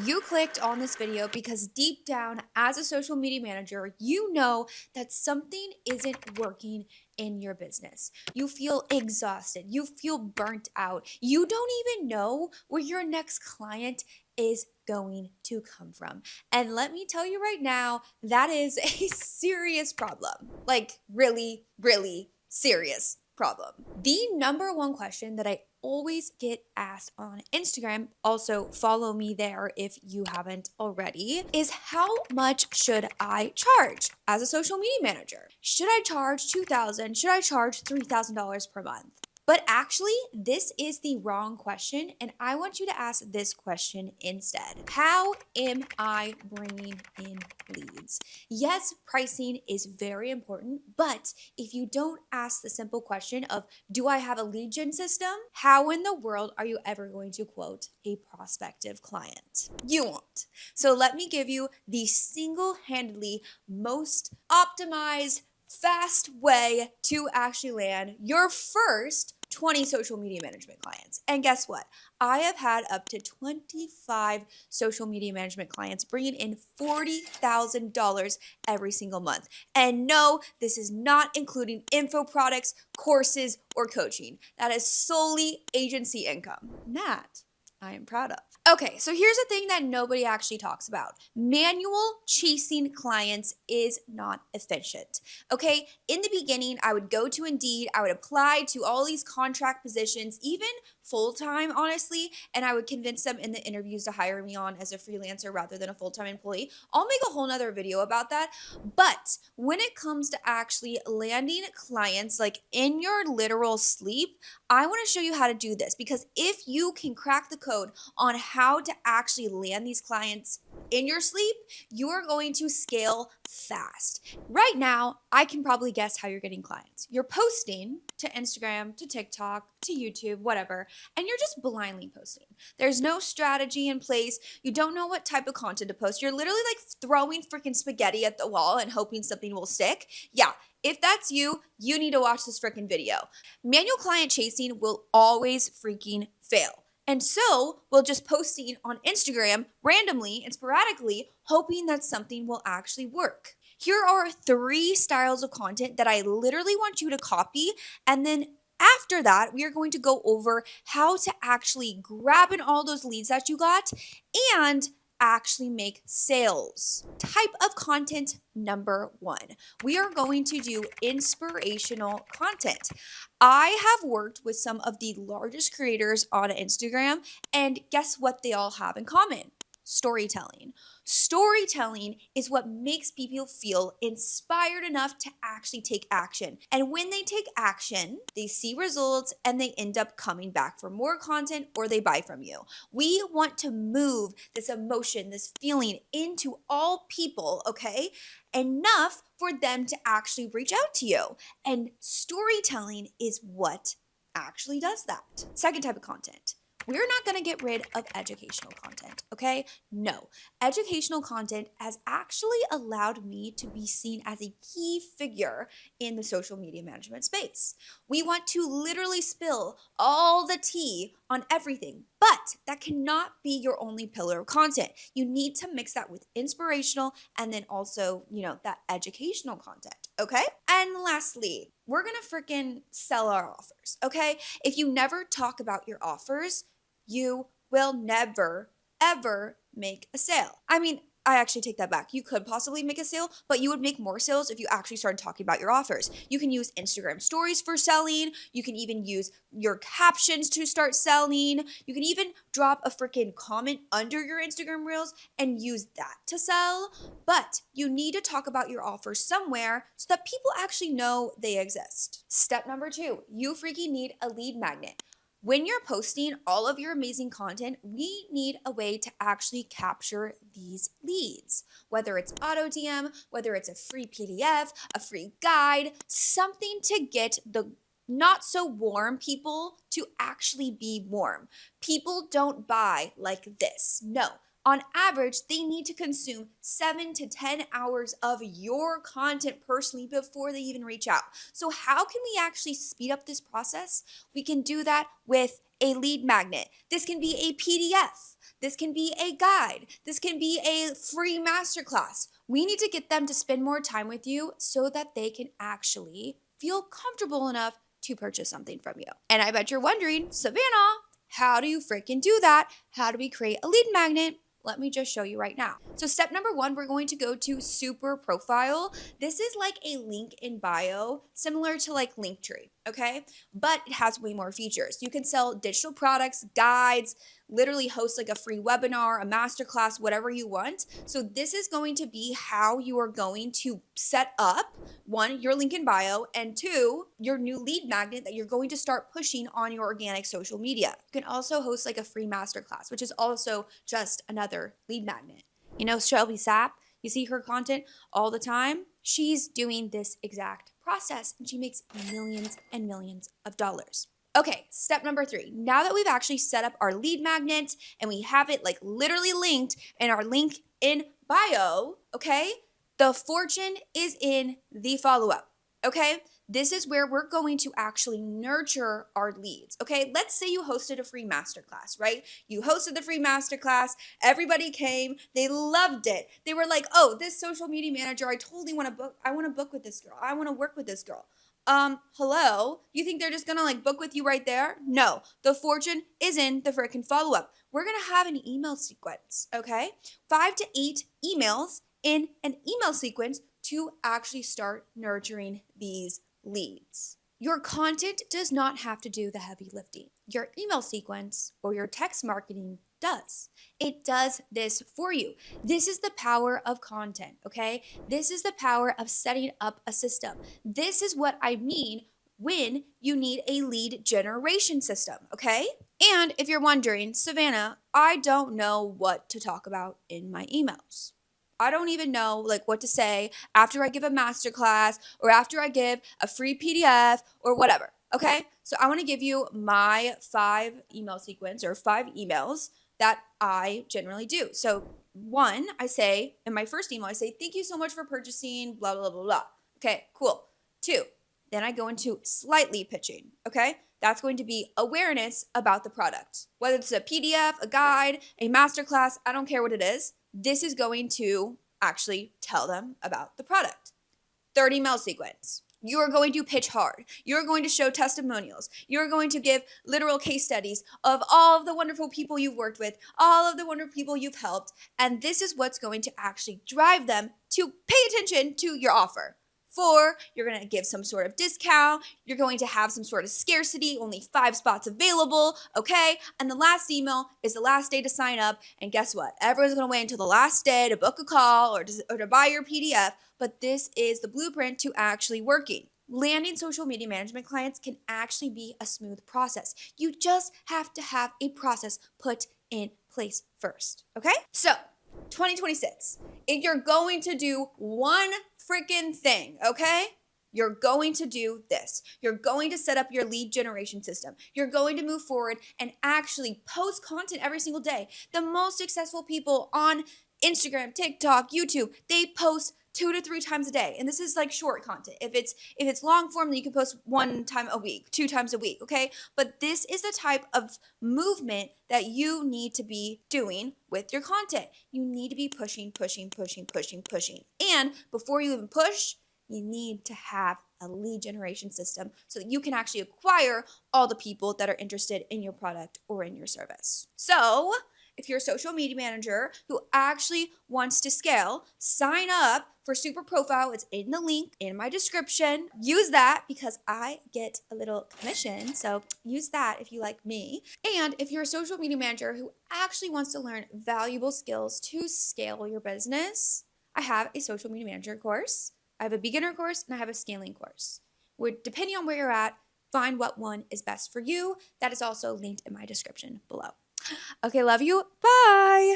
You clicked on this video because deep down, as a social media manager, you know that something isn't working in your business. You feel exhausted. You feel burnt out. You don't even know where your next client is going to come from. And let me tell you right now, that is a serious problem. Like, really, really serious problem. The number one question that I always get asked on Instagram, also follow me there if you haven't already, is how much should I charge as a social media manager? Should I charge $2,000? Should I charge $3,000 per month? But actually, this is the wrong question, and I want you to ask this question instead. How am I bringing in leads? Yes, pricing is very important, but if you don't ask the simple question of, do I have a lead gen system? How in the world are you ever going to quote a prospective client? You won't. So let me give you the single-handedly most optimized, fast way to actually land your first 20 social media management clients. And guess what? I have had up to 25 social media management clients bringing in $40,000 every single month. And no, this is not including info products, courses, or coaching. That is solely agency income. That I am proud of. Okay, so here's a thing that nobody actually talks about. Manual chasing clients is not efficient. Okay, in the beginning, I would go to Indeed, I would apply to all these contract positions, even full-time, honestly, and I would convince them in the interviews to hire me on as a freelancer rather than a full-time employee. I'll make a whole nother video about that. But when it comes to actually landing clients like in your literal sleep, I want to show you how to do this, because if you can crack the code on how to actually land these clients in your sleep, you are going to scale fast. Right now, I can probably guess how you're getting clients. You're posting to Instagram, to TikTok, to YouTube, whatever, and you're just blindly posting. There's no strategy in place. You don't know what type of content to post. You're literally like throwing freaking spaghetti at the wall and hoping something will stick. Yeah, if that's you, you need to watch this freaking video. Manual client chasing will always freaking fail. And so we'll just posting on Instagram randomly and sporadically, hoping that something will actually work. Here are 3 styles of content that I literally want you to copy. And then after that, we are going to go over how to actually grab in all those leads that you got and actually make sales. Type of content number 1. We are going to do inspirational content. I have worked with some of the largest creators on Instagram, and guess what they all have in common? Storytelling. Storytelling is what makes people feel inspired enough to actually take action. And when they take action, they see results and they end up coming back for more content or they buy from you. We want to move this emotion, this feeling into all people, okay? Enough for them to actually reach out to you. And storytelling is what actually does that. Second type of content. We're not going to get rid of educational content, okay? No. Educational content has actually allowed me to be seen as a key figure in the social media management space. We want to literally spill all the tea on everything, but that cannot be your only pillar of content. You need to mix that with inspirational and then also, that educational content, okay? And lastly, we're going to freaking sell our offers, okay? If you never talk about your offers, you will never, ever make a sale. I mean, I actually take that back. You could possibly make a sale, but you would make more sales if you actually started talking about your offers. You can use Instagram stories for selling. You can even use your captions to start selling. You can even drop a freaking comment under your Instagram reels and use that to sell. But you need to talk about your offers somewhere so that people actually know they exist. Step number 2, you freaking need a lead magnet. When you're posting all of your amazing content, we need a way to actually capture these leads. Whether it's auto DM, whether it's a free PDF, a free guide, something to get the not so warm people to actually be warm. People don't buy like this. No. On average, they need to consume 7 to 10 hours of your content personally before they even reach out. So how can we actually speed up this process? We can do that with a lead magnet. This can be a PDF. This can be a guide. This can be a free masterclass. We need to get them to spend more time with you so that they can actually feel comfortable enough to purchase something from you. And I bet you're wondering, Savannah, how do you freaking do that? How do we create a lead magnet? Let me just show you right now. So step number 1, we're going to go to Super Profile. This is like a link in bio, similar to like Linktree, okay? But it has way more features. You can sell digital products, guides, literally host like a free webinar, a masterclass, whatever you want. So this is going to be how you are going to set up, 1, your link in bio, and 2, your new lead magnet that you're going to start pushing on your organic social media. You can also host like a free masterclass, which is also just another lead magnet. You know Shelby Sapp, you see her content all the time. She's doing this exact process and she makes millions and millions of dollars. Okay, step number 3. Now that we've actually set up our lead magnet and we have it like literally linked in our link in bio, okay, the fortune is in the follow-up, okay? This is where we're going to actually nurture our leads, okay? Let's say you hosted a free masterclass, right? You hosted the free masterclass, everybody came, they loved it. They were like, oh, this social media manager, I totally want to book, I want to book with this girl. I want to work with this girl. Hello? You think they're just gonna like book with you right there? No, the fortune is in the freaking follow-up. We're gonna have an email sequence, okay? 5 to 8 emails in an email sequence to actually start nurturing these leads. Your content does not have to do the heavy lifting. Your email sequence or your text marketing does. It does this for you. This is the power of content, okay? This is the power of setting up a system. This is what I mean when you need a lead generation system, okay? And if you're wondering, Savannah, I don't know what to talk about in my emails. I don't even know like what to say after I give a masterclass or after I give a free PDF or whatever, okay? So I want to give you my 5 email sequence or 5 emails that I generally do. So 1, I say, in my first email, I say, thank you so much for purchasing, blah, blah, blah, blah. Okay, cool. 2, then I go into slightly pitching, okay? That's going to be awareness about the product. Whether it's a PDF, a guide, a masterclass, I don't care what it is. This is going to actually tell them about the product. 3rd email sequence. You are going to pitch hard. You're going to show testimonials. You're going to give literal case studies of all of the wonderful people you've worked with, all of the wonderful people you've helped. And this is what's going to actually drive them to pay attention to your offer. 4, you're going to give some sort of discount. You're going to have some sort of scarcity, only 5 spots available, okay? And the last email is the last day to sign up. And guess what? Everyone's going to wait until the last day to book a call or to buy your PDF. But this is the blueprint to actually working. Landing social media management clients can actually be a smooth process. You just have to have a process put in place first, okay? So 2026, if you're going to do one freaking thing, okay? You're going to do this. You're going to set up your lead generation system. You're going to move forward and actually post content every single day. The most successful people on Instagram, TikTok, YouTube, they post 2 to 3 times a day. And this is like short content. If it's long form, then you can post 1 time a week, 2 times a week, okay? But this is the type of movement that you need to be doing with your content. You need to be pushing. And before you even push, you need to have a lead generation system so that you can actually acquire all the people that are interested in your product or in your service. So if you're a social media manager who actually wants to scale, sign up for Super Profile. It's in the link in my description. Use that because I get a little commission. So use that if you like me. And if you're a social media manager who actually wants to learn valuable skills to scale your business, I have a social media manager course. I have a beginner course and I have a scaling course. Depending on where you're at, find what one is best for you. That is also linked in my description below. Okay, love you. Bye.